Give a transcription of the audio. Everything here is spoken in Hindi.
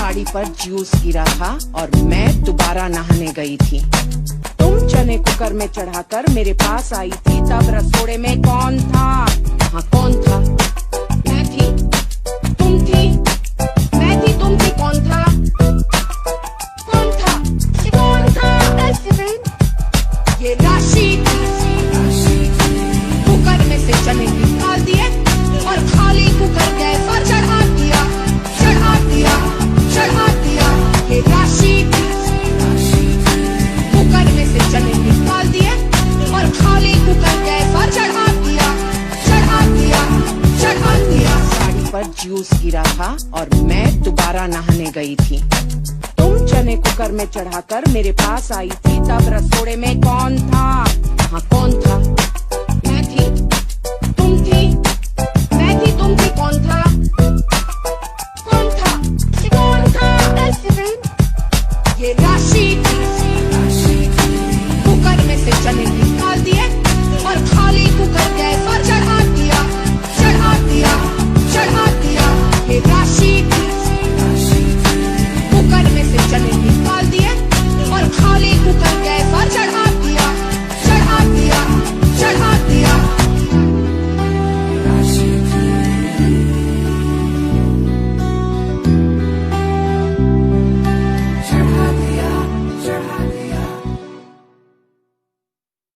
साड़ी पर जूस गिरा था और मैं दोबारा नहाने गई थी। तुम चने कुकर में चढ़ाकर मेरे पास आई थी, तब रसोड़े में कौन था? हाँ कौन था? मैं थी, तुम थी, मैं थी, तुम थी, कौन था? कौन था? कौन था? ये राशि कुकर में से चने निकाल दिए और खाली कुकर गैस पर चढ़ा दिया, चढ़ा दिया, चढ़ा दिया। ये राशि कुकर में से चने निकाल दिए और खाली कुकर गैस पर चढ़ा दिया, चढ़ा दिया, चढ़ा दिया। साड़ी पर जूस गिरा था और मैं दोबारा नहाने गई थी। तुम चने कुकर में चढ़ाकर मेरे पास आई थी, तब रसोड़े में कौन था? हाँ कौन था? मैं थी, तुम थी, मैं थी, तुम थी, कौन था? कौन था? कौन था? ये राशि